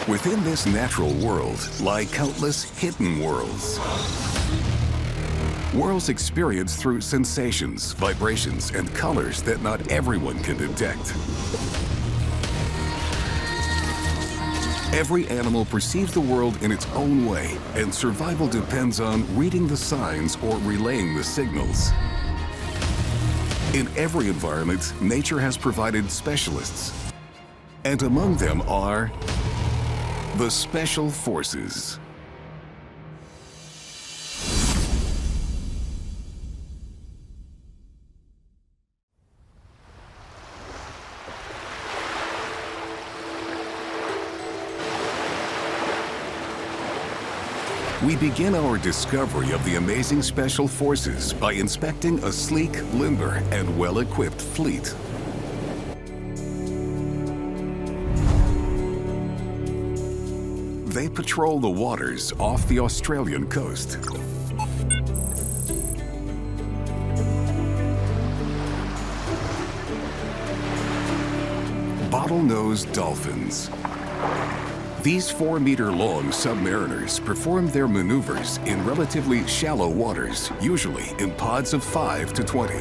Within this natural world lie countless hidden worlds. Worlds experienced through sensations, vibrations, and colors that not everyone can detect. Every animal perceives the world in its own way, and survival depends on reading the signs or relaying the signals. In every environment, nature has provided specialists, and among them are the Special Forces. We begin our discovery of the amazing Special Forces by inspecting a sleek, limber, and well-equipped fleet. They patrol the waters off the Australian coast. Bottlenose dolphins. These 4-meter-long submariners perform their maneuvers in relatively shallow waters, usually in pods of 5 to 20.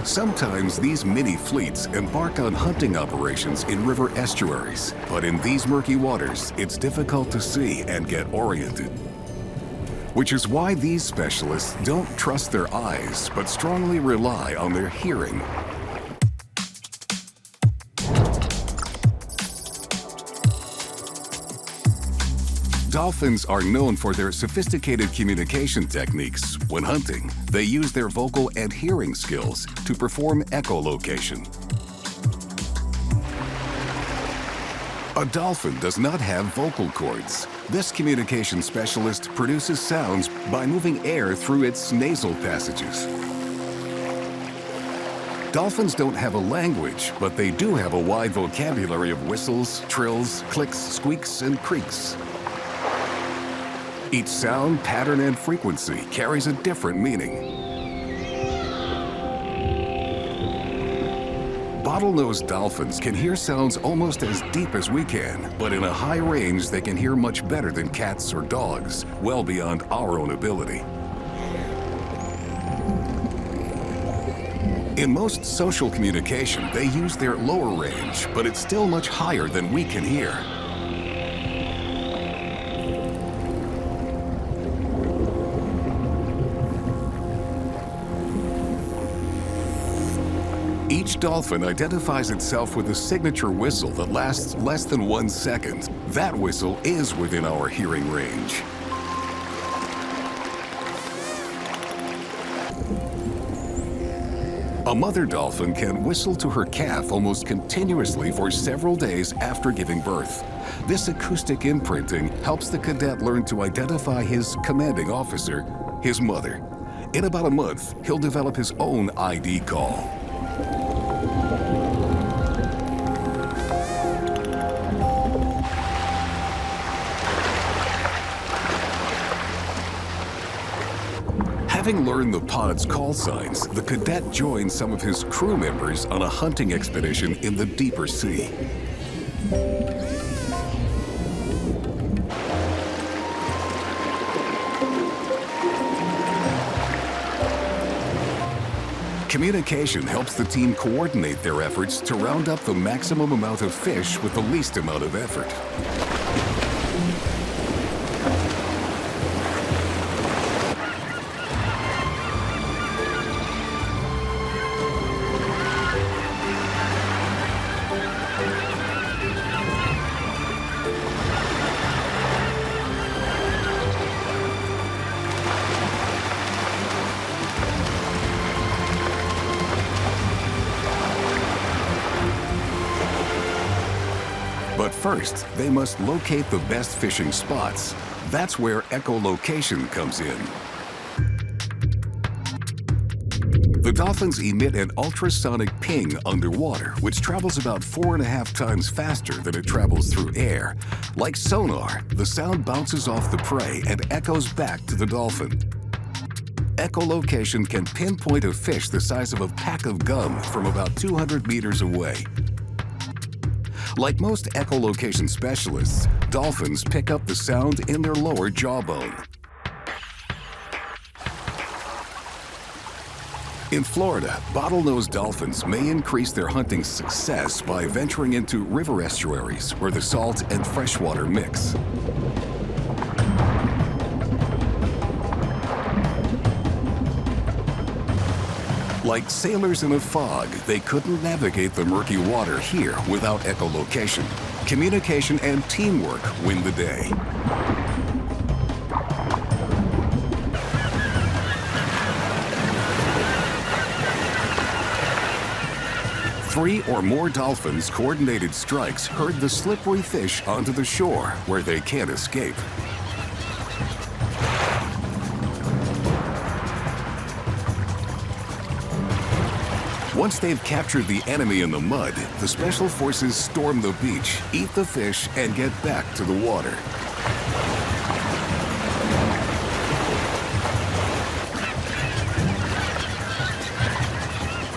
Sometimes these mini fleets embark on hunting operations in river estuaries, but in these murky waters, it's difficult to see and get oriented. Which is why these specialists don't trust their eyes, but strongly rely on their hearing. Dolphins are known for their sophisticated communication techniques. When hunting, they use their vocal and hearing skills to perform echolocation. A dolphin does not have vocal cords. This communication specialist produces sounds by moving air through its nasal passages. Dolphins don't have a language, but they do have a wide vocabulary of whistles, trills, clicks, squeaks, and creaks. Each sound, pattern, and frequency carries a different meaning. Bottlenose dolphins can hear sounds almost as deep as we can, but in a high range they can hear much better than cats or dogs, well beyond our own ability. In most social communication, they use their lower range, but it's still much higher than we can hear. Each dolphin identifies itself with a signature whistle that lasts less than 1 second. That whistle is within our hearing range. A mother dolphin can whistle to her calf almost continuously for several days after giving birth. This acoustic imprinting helps the cadet learn to identify his commanding officer, his mother. In about a month, he'll develop his own ID call. Having learned the pod's call signs, the cadet joins some of his crew members on a hunting expedition in the deeper sea. Communication helps the team coordinate their efforts to round up the maximum amount of fish with the least amount of effort. But first, they must locate the best fishing spots. That's where echolocation comes in. The dolphins emit an ultrasonic ping underwater, which travels about 4.5 times faster than it travels through air. Like sonar, the sound bounces off the prey and echoes back to the dolphin. Echolocation can pinpoint a fish the size of a pack of gum from about 200 meters away. Like most echolocation specialists, dolphins pick up the sound in their lower jawbone. In Florida, bottlenose dolphins may increase their hunting success by venturing into river estuaries where the salt and freshwater mix. Like sailors in a fog, they couldn't navigate the murky water here without echolocation. Communication and teamwork win the day. Three or more dolphins' coordinated strikes herd the slippery fish onto the shore where they can't escape. Once they've captured the enemy in the mud, the special forces storm the beach, eat the fish, and get back to the water.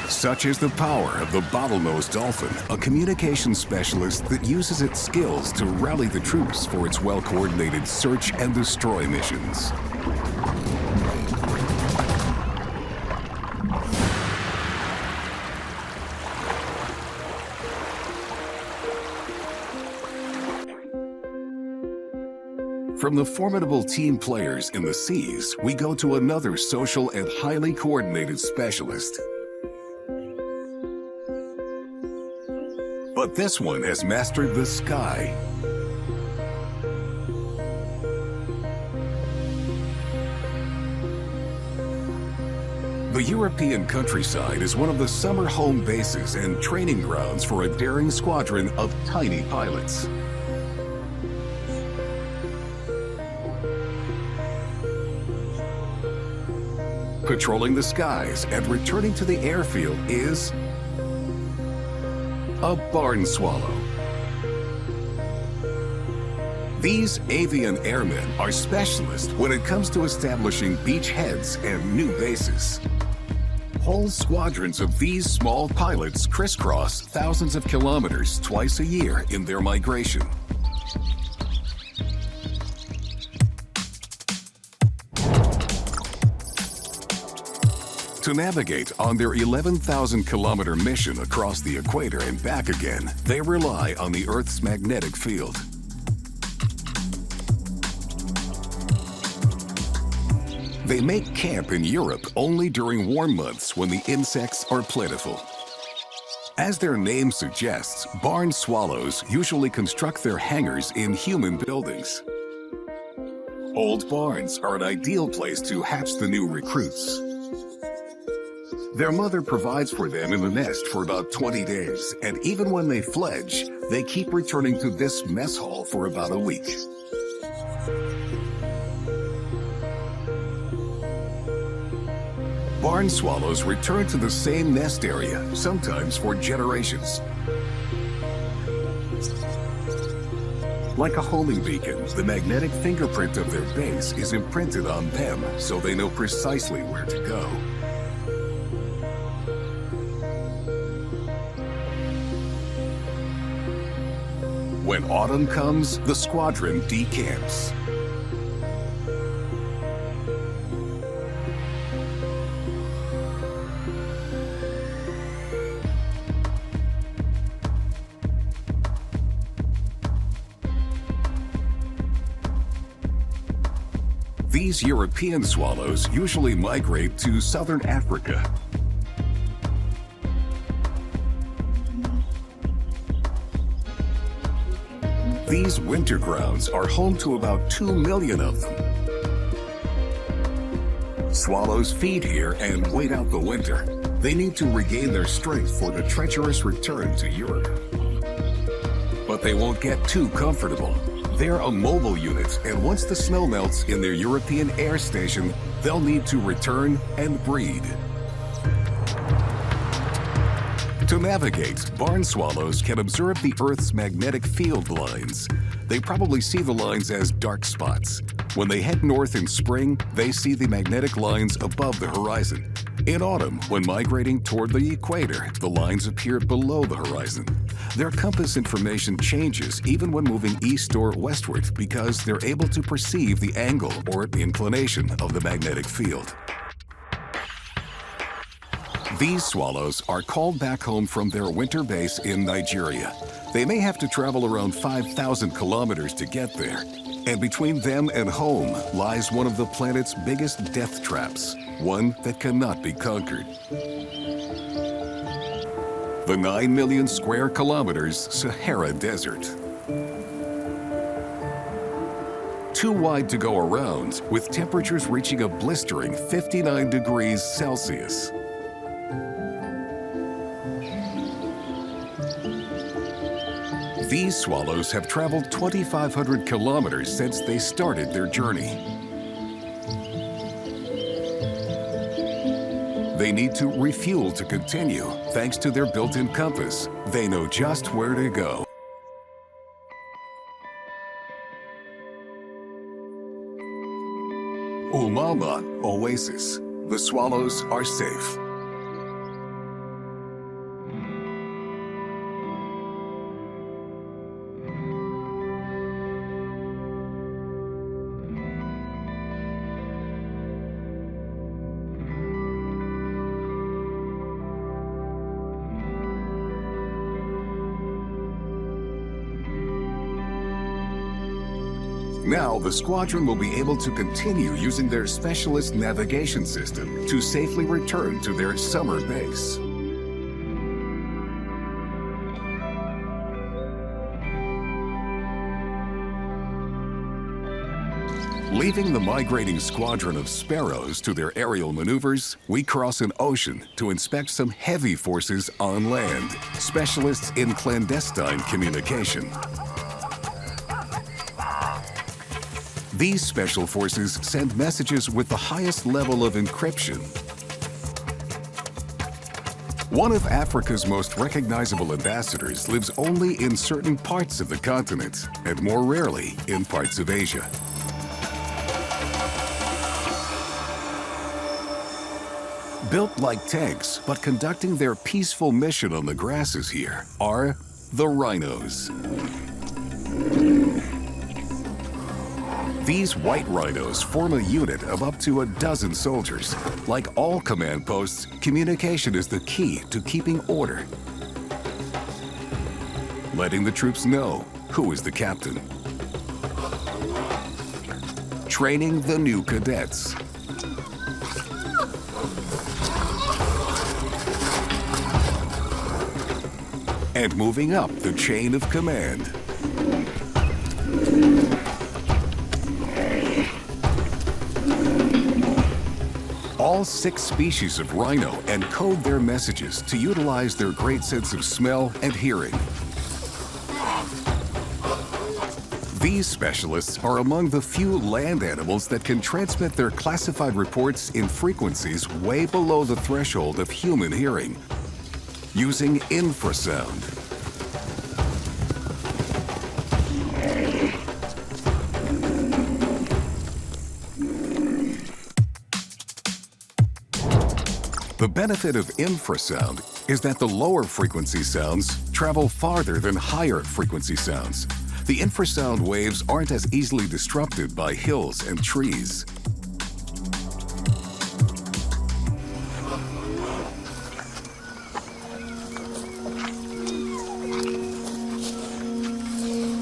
Such is the power of the bottlenose dolphin, a communication specialist that uses its skills to rally the troops for its well-coordinated search and destroy missions. From the formidable team players in the seas, we go to another social and highly coordinated specialist. But this one has mastered the sky. The European countryside is one of the summer home bases and training grounds for a daring squadron of tiny pilots. Patrolling the skies and returning to the airfield is a barn swallow. These avian airmen are specialists when it comes to establishing beachheads and new bases. Whole squadrons of these small pilots crisscross thousands of kilometers twice a year in their migration. To navigate on their 11,000-kilometer mission across the equator and back again, they rely on the Earth's magnetic field. They make camp in Europe only during warm months when the insects are plentiful. As their name suggests, barn swallows usually construct their hangars in human buildings. Old barns are an ideal place to hatch the new recruits. Their mother provides for them in the nest for about 20 days, and even when they fledge, they keep returning to this mess hall for about a week. Barn swallows return to the same nest area, sometimes for generations. Like a homing beacon, the magnetic fingerprint of their base is imprinted on them, so they know precisely where to go. When autumn comes, the squadron decamps. These European swallows usually migrate to southern Africa. These winter grounds are home to about 2 million of them. Swallows feed here and wait out the winter. They need to regain their strength for the treacherous return to Europe. But they won't get too comfortable. They're a mobile unit, and once the snow melts in their European air station, they'll need to return and breed. To navigate, barn swallows can observe the Earth's magnetic field lines. They probably see the lines as dark spots. When they head north in spring, they see the magnetic lines above the horizon. In autumn, when migrating toward the equator, the lines appear below the horizon. Their compass information changes even when moving east or westward because they're able to perceive the angle or inclination of the magnetic field. These swallows are called back home from their winter base in Nigeria. They may have to travel around 5,000 kilometers to get there. And between them and home lies one of the planet's biggest death traps, one that cannot be conquered. The 9 million square kilometers Sahara Desert. Too wide to go around, with temperatures reaching a blistering 59 degrees Celsius. These swallows have traveled 2,500 kilometers since they started their journey. They need to refuel to continue. Thanks to their built-in compass, they know just where to go. Ulmama Oasis. The swallows are safe. Now, the squadron will be able to continue using their specialist navigation system to safely return to their summer base. Leaving the migrating squadron of sparrows to their aerial maneuvers, we cross an ocean to inspect some heavy forces on land, specialists in clandestine communication. These special forces send messages with the highest level of encryption. One of Africa's most recognizable ambassadors lives only in certain parts of the continent, and more rarely in parts of Asia. Built like tanks, but conducting their peaceful mission on the grasses here, are the rhinos. These white rhinos form a unit of up to a dozen soldiers. Like all command posts, communication is the key to keeping order. Letting the troops know who is the captain. Training the new cadets. And moving up the chain of command. All 6 species of rhino encode their messages to utilize their great sense of smell and hearing. These specialists are among the few land animals that can transmit their classified reports in frequencies way below the threshold of human hearing, using infrasound. The benefit of infrasound is that the lower frequency sounds travel farther than higher frequency sounds. The infrasound waves aren't as easily disrupted by hills and trees.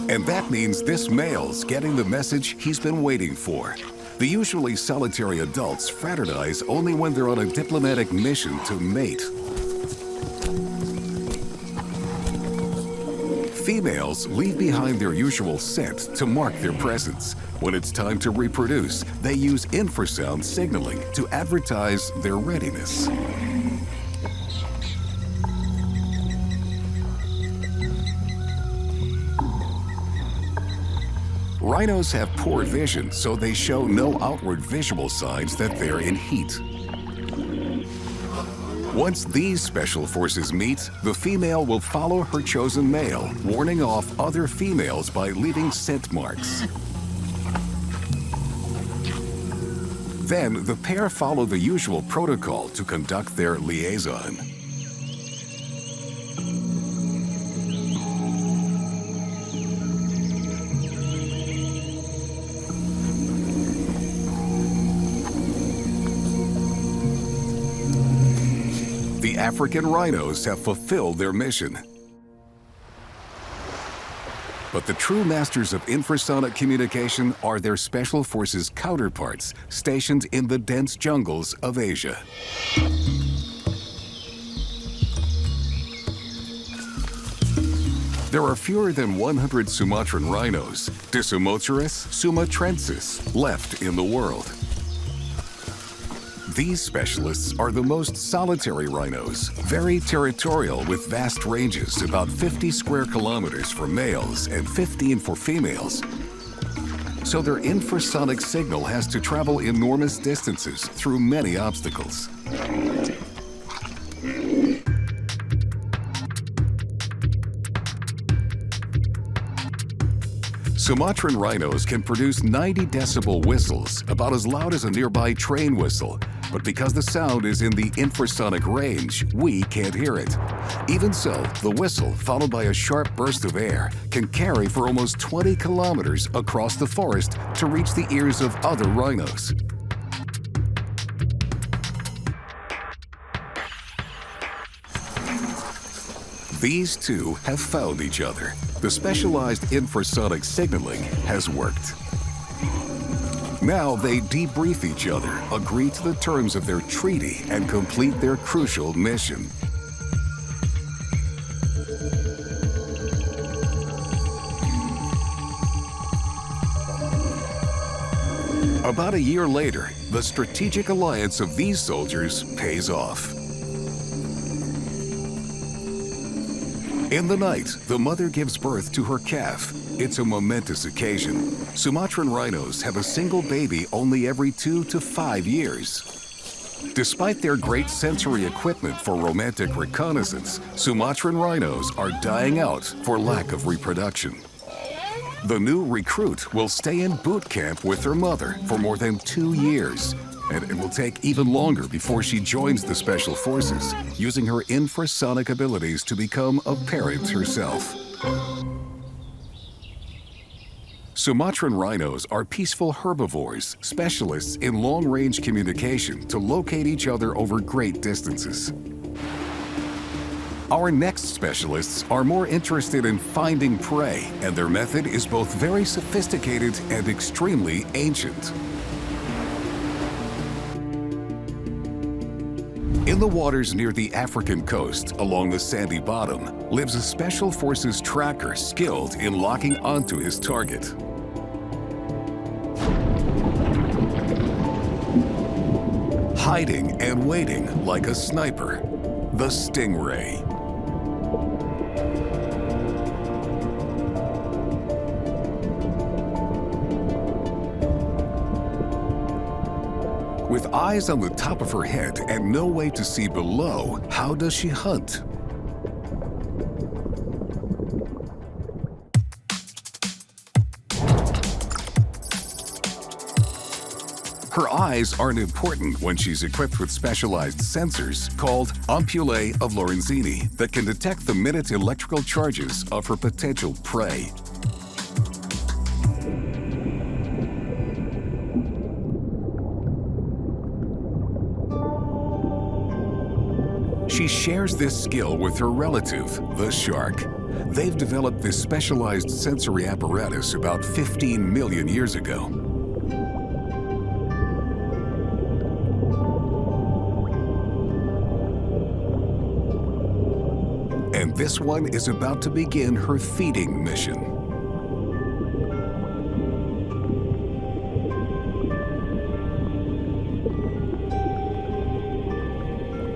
And that means this male's getting the message he's been waiting for. The usually solitary adults fraternize only when they're on a diplomatic mission to mate. Females leave behind their usual scent to mark their presence. When it's time to reproduce, they use infrasound signaling to advertise their readiness. Rhinos have poor vision, so they show no outward visual signs that they're in heat. Once these special forces meet, the female will follow her chosen male, warning off other females by leaving scent marks. Then the pair follow the usual protocol to conduct their liaison. The African rhinos have fulfilled their mission. But the true masters of infrasonic communication are their special forces counterparts stationed in the dense jungles of Asia. There are fewer than 100 Sumatran rhinos, Disomotris sumatrensis, left in the world. These specialists are the most solitary rhinos, very territorial with vast ranges, about 50 square kilometers for males and 15 for females. So their infrasonic signal has to travel enormous distances through many obstacles. Sumatran rhinos can produce 90 decibel whistles, about as loud as a nearby train whistle. But because the sound is in the infrasonic range, we can't hear it. Even so, the whistle, followed by a sharp burst of air, can carry for almost 20 kilometers across the forest to reach the ears of other rhinos. These two have found each other. The specialized infrasonic signaling has worked. Now they debrief each other, agree to the terms of their treaty, and complete their crucial mission. About a year later, the strategic alliance of these soldiers pays off. In the night, the mother gives birth to her calf. It's a momentous occasion. Sumatran rhinos have a single baby only every 2 to 5 years. Despite their great sensory equipment for romantic reconnaissance, Sumatran rhinos are dying out for lack of reproduction. The new recruit will stay in boot camp with her mother for more than 2 years. And it will take even longer before she joins the Special Forces, using her infrasonic abilities to become a parent herself. Sumatran rhinos are peaceful herbivores, specialists in long-range communication to locate each other over great distances. Our next specialists are more interested in finding prey, and their method is both very sophisticated and extremely ancient. In the waters near the African coast, along the sandy bottom, lives a Special Forces tracker skilled in locking onto his target. Hiding and waiting like a sniper, the stingray. With eyes on the top of her head and no way to see below, how does she hunt? Her eyes aren't important when she's equipped with specialized sensors called ampullae of Lorenzini that can detect the minute electrical charges of her potential prey. She shares this skill with her relative, the shark. They've developed this specialized sensory apparatus about 15 million years ago. And this one is about to begin her feeding mission.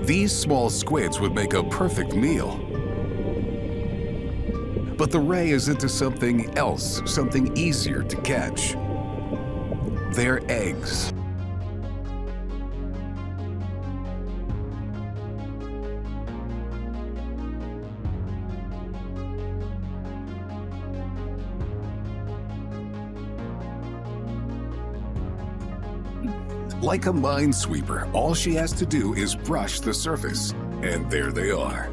These small squids would make a perfect meal. But the ray is into something else, something easier to catch. Their eggs. Like a minesweeper, all she has to do is brush the surface, and there they are.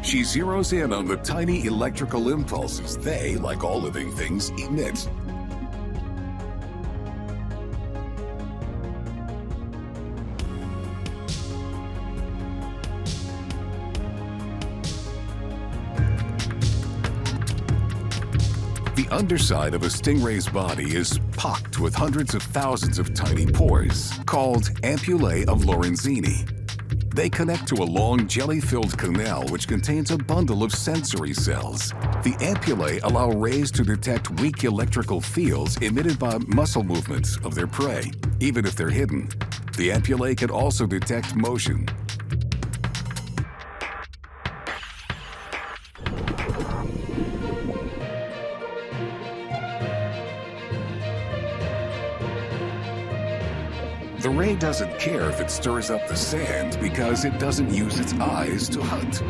She zeroes in on the tiny electrical impulses they, like all living things, emit. The underside of a stingray's body is pocked with hundreds of thousands of tiny pores, called ampullae of Lorenzini. They connect to a long jelly-filled canal which contains a bundle of sensory cells. The ampullae allow rays to detect weak electrical fields emitted by muscle movements of their prey, even if they're hidden. The ampullae can also detect motion. The ray doesn't care if it stirs up the sand because it doesn't use its eyes to hunt.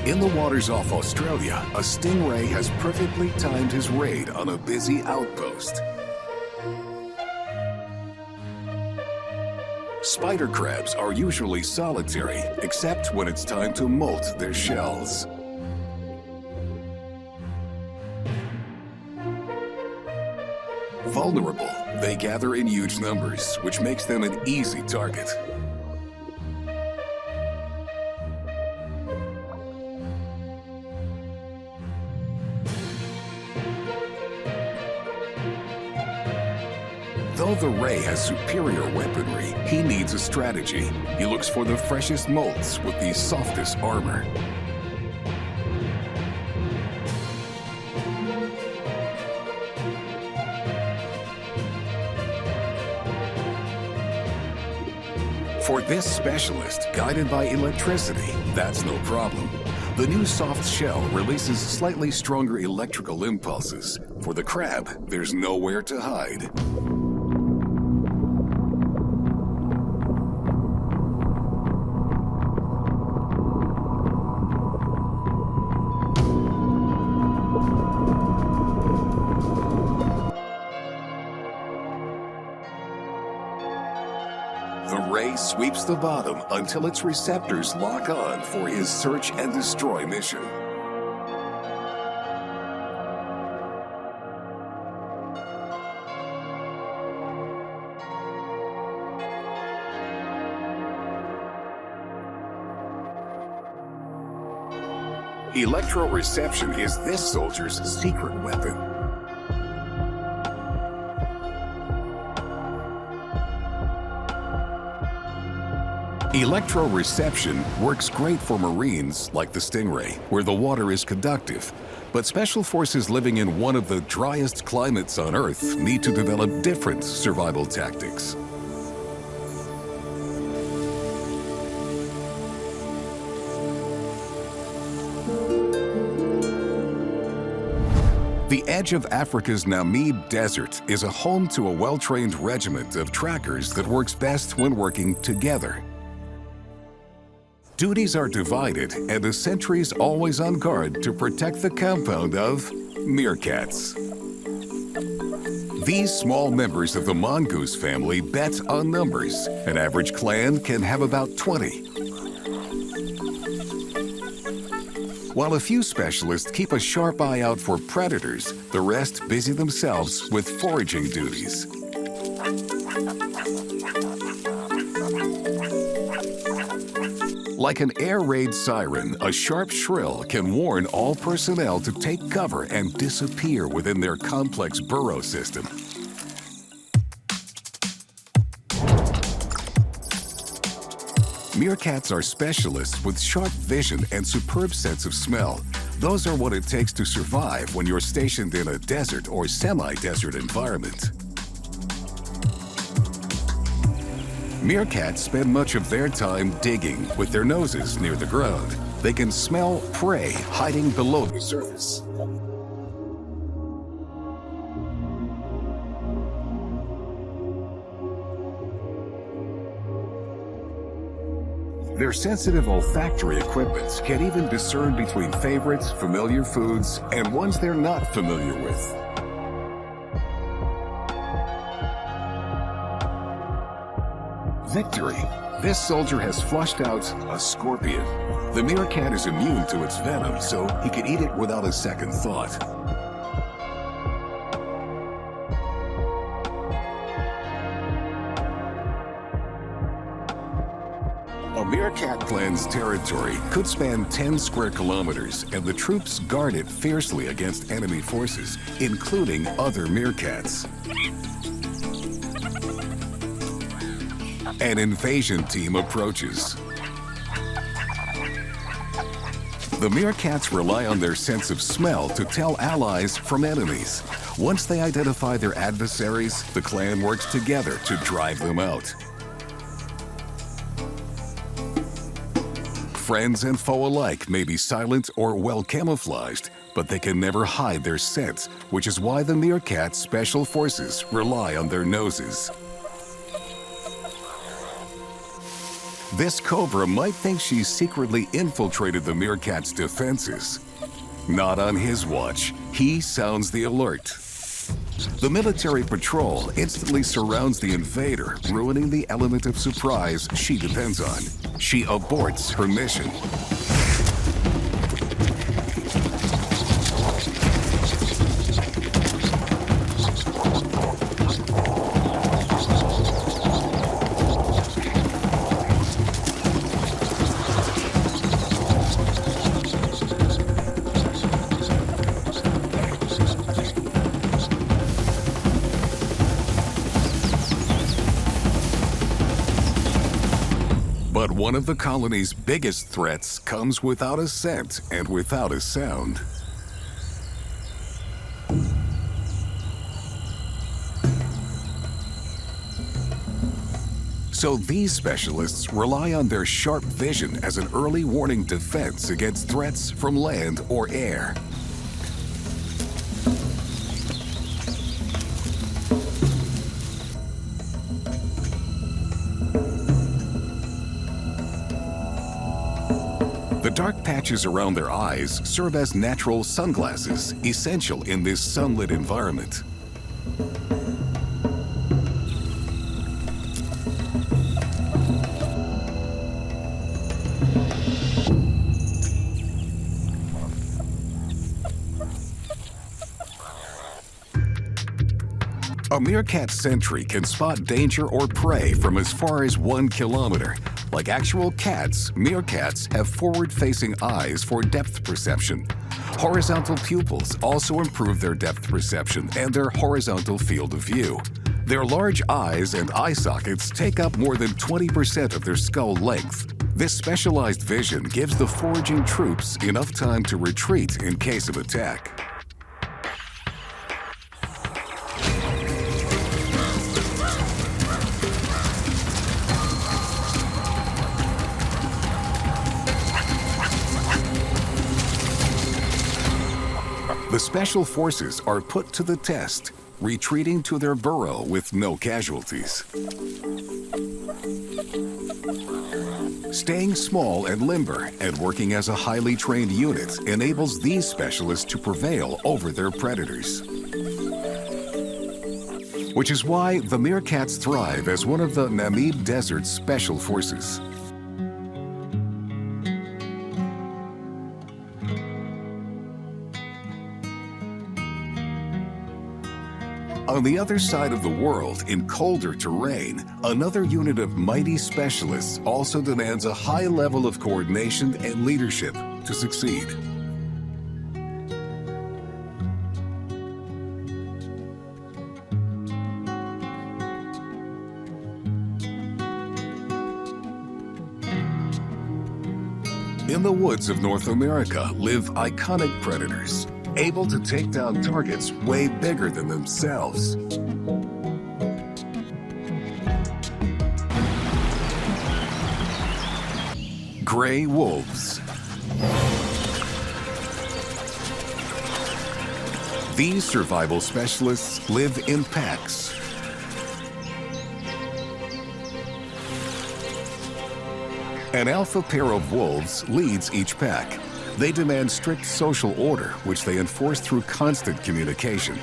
In the waters off Australia, a stingray has perfectly timed his raid on a busy outpost. Spider crabs are usually solitary, except when it's time to molt their shells. Vulnerable, they gather in huge numbers, which makes them an easy target. Though the ray has superior weaponry, he needs a strategy. He looks for the freshest molts with the softest armor. For this specialist, guided by electricity, that's no problem. The new soft shell releases slightly stronger electrical impulses. For the crab, there's nowhere to hide. Sweeps the bottom until its receptors lock on for his search and destroy mission. Electroreception is this soldier's secret weapon. Electroreception works great for Marines like the stingray, where the water is conductive. But special forces living in one of the driest climates on Earth need to develop different survival tactics. The edge of Africa's Namib Desert is a home to a well-trained regiment of trackers that works best when working together. Duties are divided, and a sentry is always on guard to protect the compound of meerkats. These small members of the mongoose family bet on numbers. An average clan can have about 20. While a few specialists keep a sharp eye out for predators, the rest busy themselves with foraging duties. Like an air raid siren, a sharp shrill can warn all personnel to take cover and disappear within their complex burrow system. Meerkats are specialists with sharp vision and superb sense of smell. Those are what it takes to survive when you're stationed in a desert or semi-desert environment. Meerkats spend much of their time digging with their noses near the ground. They can smell prey hiding below the surface. Their sensitive olfactory equipment can even discern between favorites, familiar foods, and ones they're not familiar with. Victory. This soldier has flushed out a scorpion. The meerkat is immune to its venom, so he can eat it without a second thought. A meerkat clan's territory could span 10 square kilometers, and the troops guard it fiercely against enemy forces, including other meerkats. An invasion team approaches. The meerkats rely on their sense of smell to tell allies from enemies. Once they identify their adversaries, the clan works together to drive them out. Friends and foe alike may be silent or well camouflaged, but they can never hide their scent, which is why the meerkat special forces rely on their noses. This cobra might think she's secretly infiltrated the meerkat's defenses. Not on his watch. He sounds the alert. The military patrol instantly surrounds the invader, ruining the element of surprise she depends on. She aborts her mission. But one of the colony's biggest threats comes without a scent and without a sound. So these specialists rely on their sharp vision as an early warning defense against threats from land or air. The dark patches around their eyes serve as natural sunglasses, essential in this sunlit environment. A meerkat sentry can spot danger or prey from as far as 1 kilometer. Like actual cats, meerkats have forward-facing eyes for depth perception. Horizontal pupils also improve their depth perception and their horizontal field of view. Their large eyes and eye sockets take up more than 20% of their skull length. This specialized vision gives the foraging troops enough time to retreat in case of attack. The special forces are put to the test, retreating to their burrow with no casualties. Staying small and limber and working as a highly trained unit enables these specialists to prevail over their predators. Which is why the meerkats thrive as one of the Namib Desert's special forces. On the other side of the world, in colder terrain, another unit of mighty specialists also demands a high level of coordination and leadership to succeed. In the woods of North America live iconic predators, able to take down targets way bigger than themselves. Gray wolves. These survival specialists live in packs. An alpha pair of wolves leads each pack. They demand strict social order, which they enforce through constant communication.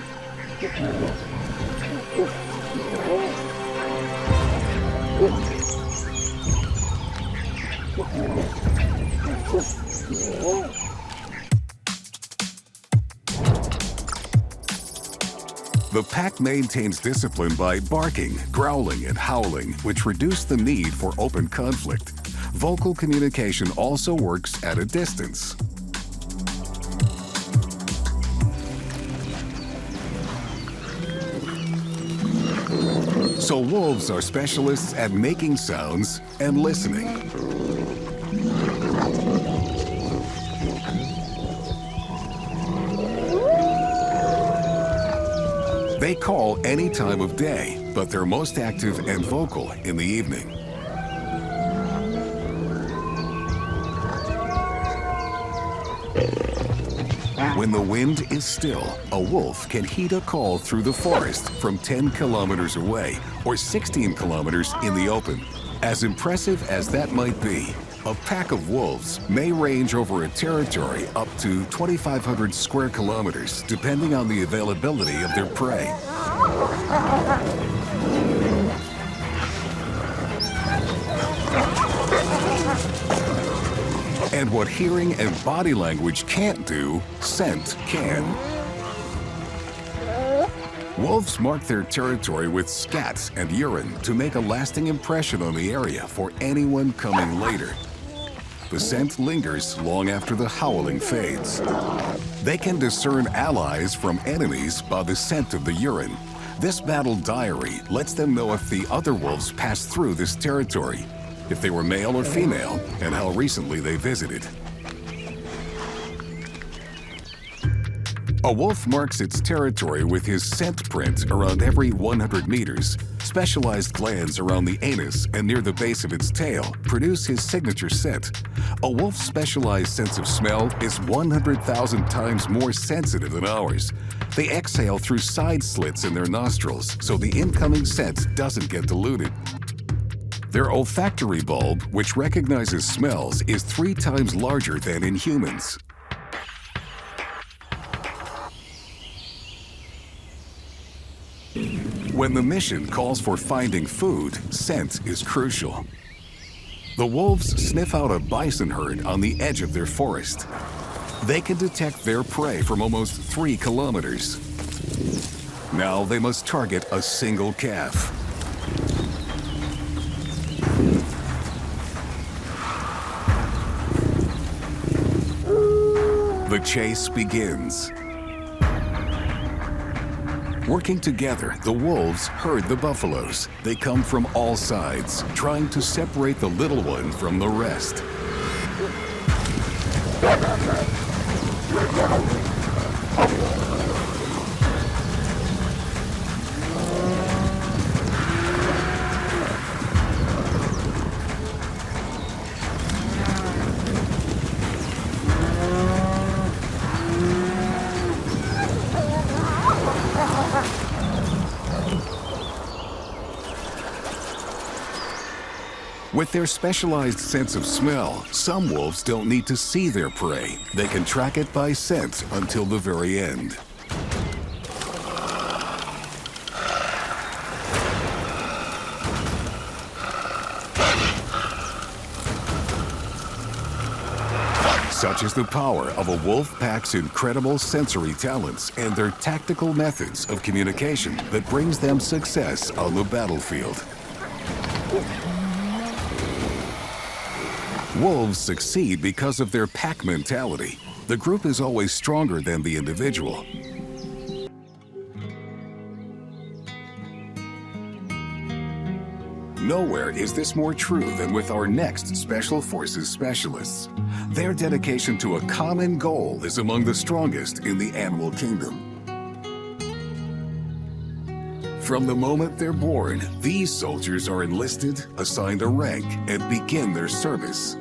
The pack maintains discipline by barking, growling, and howling, which reduce the need for open conflict. Vocal communication also works at a distance. So wolves are specialists at making sounds and listening. They call any time of day, but they're most active and vocal in the evening. When the wind is still, a wolf can heed a call through the forest from 10 kilometers away or 16 kilometers in the open. As impressive as that might be, a pack of wolves may range over a territory up to 2,500 square kilometers, depending on the availability of their prey. And what hearing and body language can't do, scent can. Wolves mark their territory with scats and urine to make a lasting impression on the area for anyone coming later. The scent lingers long after the howling fades. They can discern allies from enemies by the scent of the urine. This battle diary lets them know if the other wolves passed through this territory, if they were male or female, and how recently they visited. A wolf marks its territory with his scent print around every 100 meters. Specialized glands around the anus and near the base of its tail produce his signature scent. A wolf's specialized sense of smell is 100,000 times more sensitive than ours. They exhale through side slits in their nostrils, so the incoming scent doesn't get diluted. Their olfactory bulb, which recognizes smells, is 3 times larger than in humans. When the mission calls for finding food, scent is crucial. The wolves sniff out a bison herd on the edge of their forest. They can detect their prey from almost 3 kilometers. Now they must target a single calf. The chase begins. Working together, the wolves herd the buffaloes. They come from all sides, trying to separate the little one from the rest. With their specialized sense of smell, some wolves don't need to see their prey. They can track it by scent until the very end. Such is the power of a wolf pack's incredible sensory talents and their tactical methods of communication that brings them success on the battlefield. Wolves succeed because of their pack mentality. The group is always stronger than the individual. Nowhere is this more true than with our next Special Forces specialists. Their dedication to a common goal is among the strongest in the animal kingdom. From the moment they're born, these soldiers are enlisted, assigned a rank, and begin their service.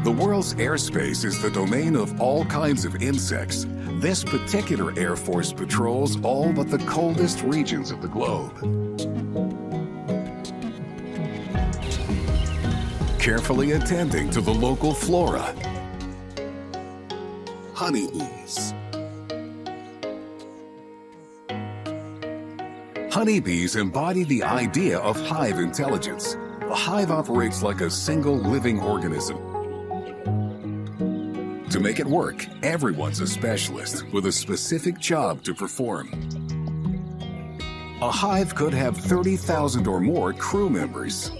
The world's airspace is the domain of all kinds of insects. This particular Air Force patrols all but the coldest regions of the globe. Carefully attending to the local flora. Honeybees. Honeybees embody the idea of hive intelligence. The hive operates like a single living organism. To make it work, everyone's a specialist with a specific job to perform. A hive could have 30,000 or more crew members.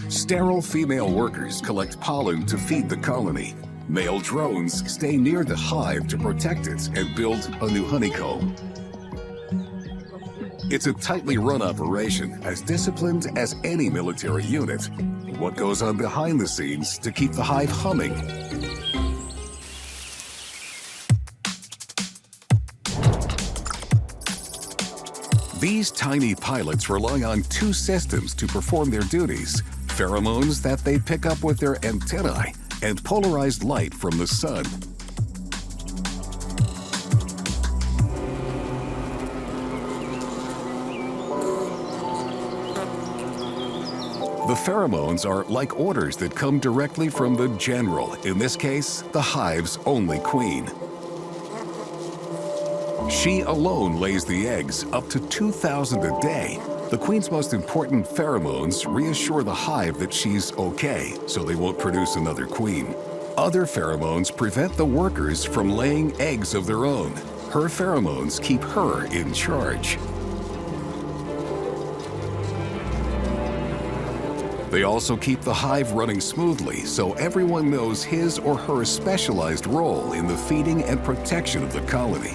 Sterile female workers collect pollen to feed the colony. Male drones stay near the hive to protect it and build a new honeycomb. It's a tightly run operation, as disciplined as any military unit. What goes on behind the scenes to keep the hive humming? These tiny pilots rely on two systems to perform their duties: pheromones that they pick up with their antennae and polarized light from the sun. The pheromones are like orders that come directly from the general, in this case, the hive's only queen. She alone lays the eggs, up to 2,000 a day. The queen's most important pheromones reassure the hive that she's okay, so they won't produce another queen. Other pheromones prevent the workers from laying eggs of their own. Her pheromones keep her in charge. They also keep the hive running smoothly, so everyone knows his or her specialized role in the feeding and protection of the colony.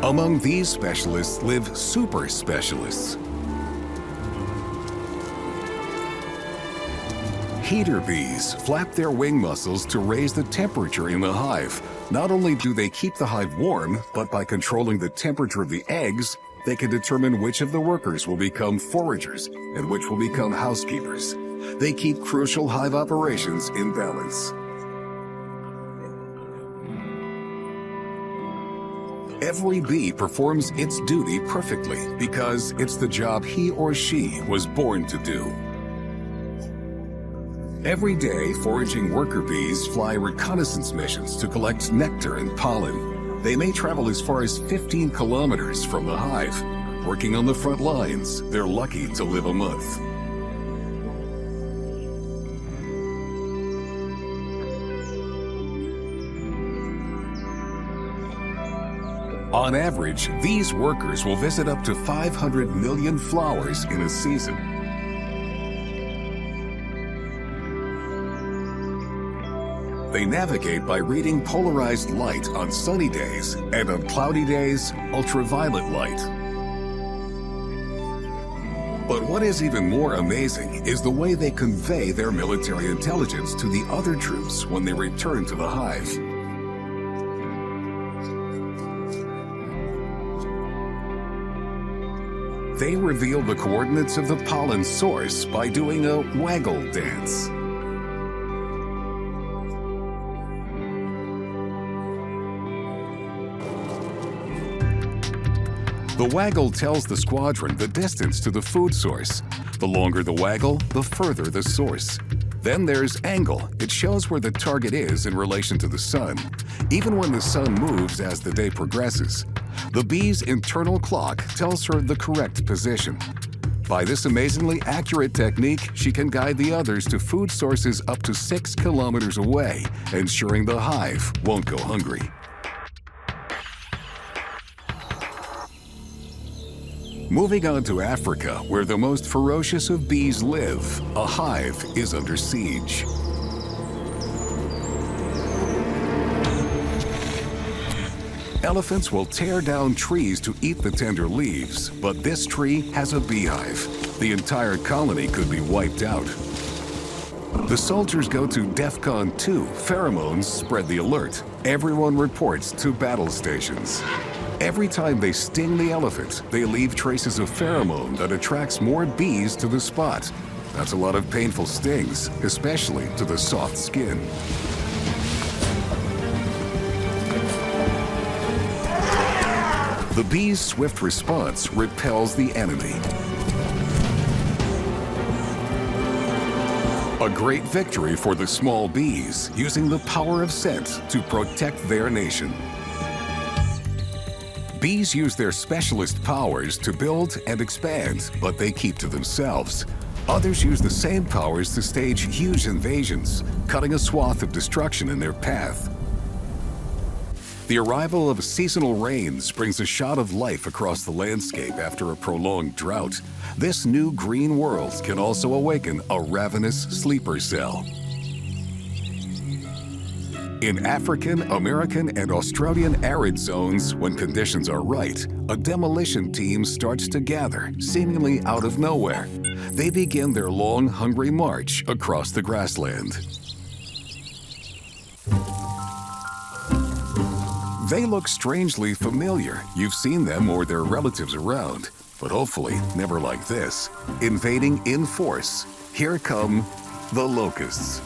Among these specialists live super specialists. Heater bees flap their wing muscles to raise the temperature in the hive. Not only do they keep the hive warm, but by controlling the temperature of the eggs, they can determine which of the workers will become foragers and which will become housekeepers. They keep crucial hive operations in balance. Every bee performs its duty perfectly because it's the job he or she was born to do. Every day, foraging worker bees fly reconnaissance missions to collect nectar and pollen. They may travel as far as 15 kilometers from the hive. Working on the front lines, they're lucky to live a month. On average, these workers will visit up to 500 million flowers in a season. They navigate by reading polarized light on sunny days, and on cloudy days, ultraviolet light. But what is even more amazing is the way they convey their military intelligence to the other troops when they return to the hive. They reveal the coordinates of the pollen source by doing a waggle dance. The waggle tells the squadron the distance to the food source. The longer the waggle, the further the source. Then there's angle. It shows where the target is in relation to the sun, even when the sun moves as the day progresses. The bee's internal clock tells her the correct position. By this amazingly accurate technique, she can guide the others to food sources up to 6 kilometers away, ensuring the hive won't go hungry. Moving on to Africa, where the most ferocious of bees live, a hive is under siege. Elephants will tear down trees to eat the tender leaves, but this tree has a beehive. The entire colony could be wiped out. The soldiers go to DEFCON 2. Pheromones spread the alert. Everyone reports to battle stations. Every time they sting the elephant, they leave traces of pheromone that attracts more bees to the spot. That's a lot of painful stings, especially to the soft skin. The bee's swift response repels the enemy. A great victory for the small bees, using the power of scent to protect their nation. Bees use their specialist powers to build and expand, but they keep to themselves. Others use the same powers to stage huge invasions, cutting a swath of destruction in their path. The arrival of seasonal rains brings a shot of life across the landscape after a prolonged drought. This new green world can also awaken a ravenous sleeper cell. In African, American, and Australian arid zones, when conditions are right, a demolition team starts to gather, seemingly out of nowhere. They begin their long, hungry march across the grassland. They look strangely familiar. You've seen them or their relatives around, but hopefully never like this. Invading in force, here come the locusts.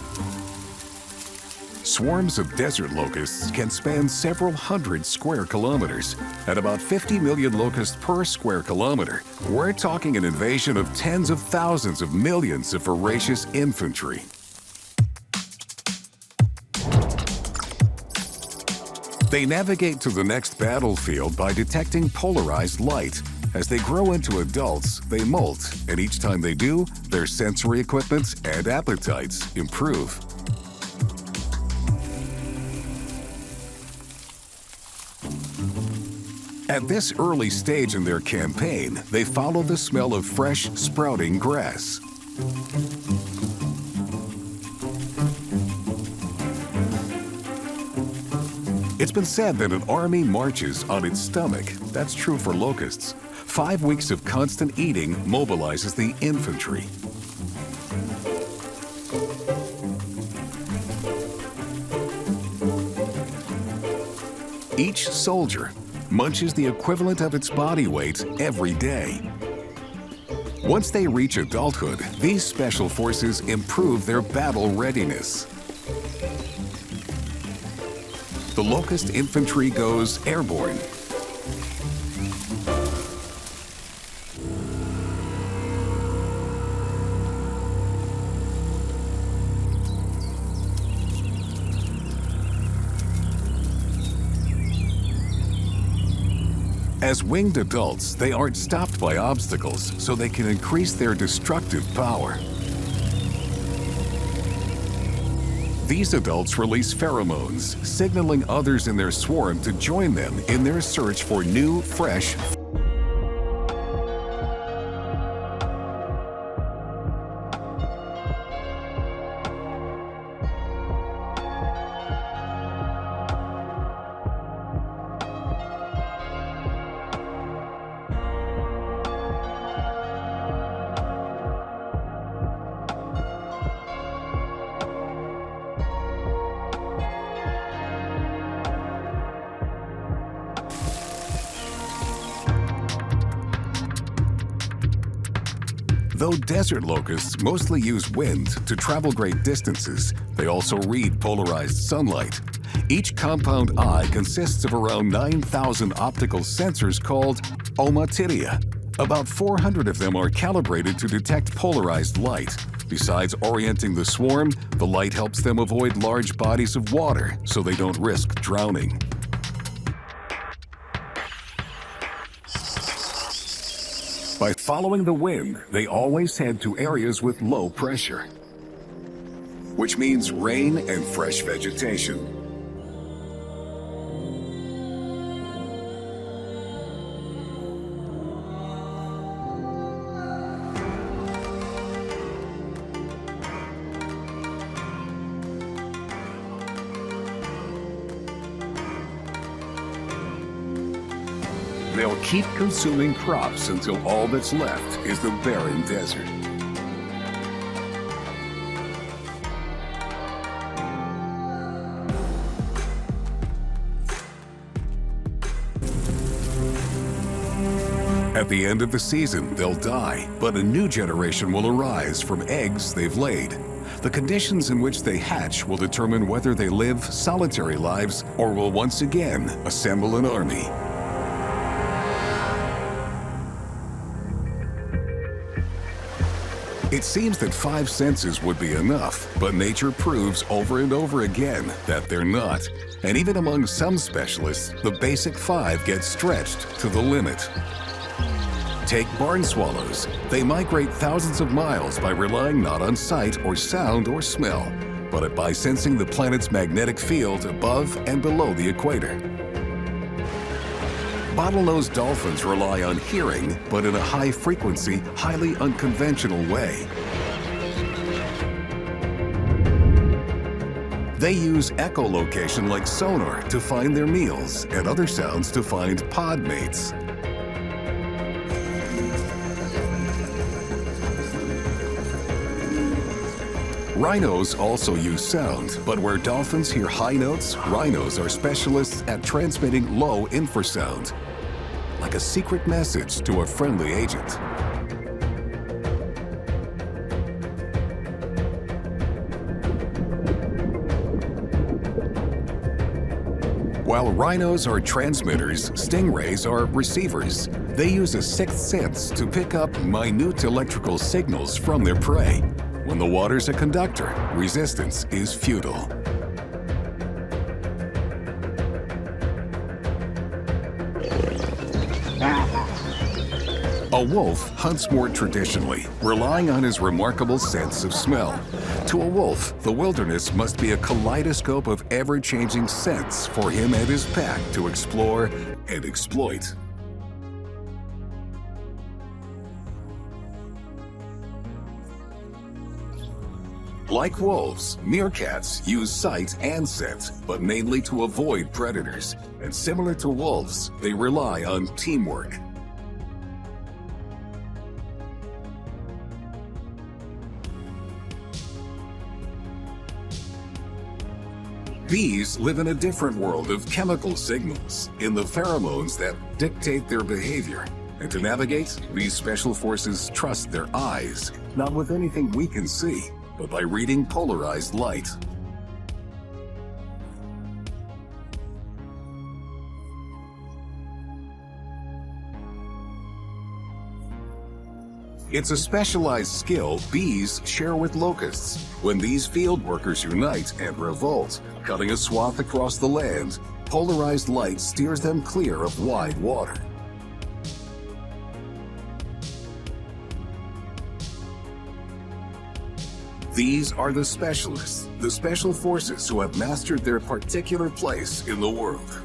Swarms of desert locusts can span several hundred square kilometers. At about 50 million locusts per square kilometer, we're talking an invasion of tens of thousands of millions of voracious infantry. They navigate to the next battlefield by detecting polarized light. As they grow into adults, they molt, and each time they do, their sensory equipment and appetites improve. At this early stage in their campaign, they follow the smell of fresh, sprouting grass. It's been said that an army marches on its stomach. That's true for locusts. 5 weeks of constant eating mobilizes the infantry. Each soldier munches the equivalent of its body weight every day. Once they reach adulthood, these special forces improve their battle readiness. The locust infantry goes airborne. As winged adults, they aren't stopped by obstacles, so they can increase their destructive power. These adults release pheromones, signaling others in their swarm to join them in their search for new, fresh Though desert locusts mostly use wind to travel great distances, they also read polarized sunlight. Each compound eye consists of around 9,000 optical sensors called ommatidia. About 400 of them are calibrated to detect polarized light. Besides orienting the swarm, the light helps them avoid large bodies of water so they don't risk drowning. By following the wind, they always head to areas with low pressure, which means rain and fresh vegetation. They'll keep consuming crops until all that's left is the barren desert. At the end of the season, they'll die, but a new generation will arise from eggs they've laid. The conditions in which they hatch will determine whether they live solitary lives or will once again assemble an army. It seems that 5 senses would be enough, but nature proves over and over again that they're not. And even among some specialists, the basic 5 get stretched to the limit. Take barn swallows. They migrate thousands of miles by relying not on sight or sound or smell, but by sensing the planet's magnetic field above and below the equator. Bottlenose dolphins rely on hearing, but in a high-frequency, highly unconventional way. They use echolocation like sonar to find their meals and other sounds to find pod mates. Rhinos also use sound, but where dolphins hear high notes, rhinos are specialists at transmitting low infrasound, like a secret message to a friendly agent. While rhinos are transmitters, stingrays are receivers. They use a sixth sense to pick up minute electrical signals from their prey. When the water's a conductor, resistance is futile. A wolf hunts more traditionally, relying on his remarkable sense of smell. To a wolf, the wilderness must be a kaleidoscope of ever-changing scents for him and his pack to explore and exploit. Like wolves, meerkats use sight and scent, but mainly to avoid predators. And similar to wolves, they rely on teamwork. Bees live in a different world of chemical signals, in the pheromones that dictate their behavior. And to navigate, these special forces trust their eyes, not with anything we can see, but by reading polarized light. It's a specialized skill bees share with locusts. When these field workers unite and revolt, cutting a swath across the land, polarized light steers them clear of wide water. These are the specialists, the special forces who have mastered their particular place in the world.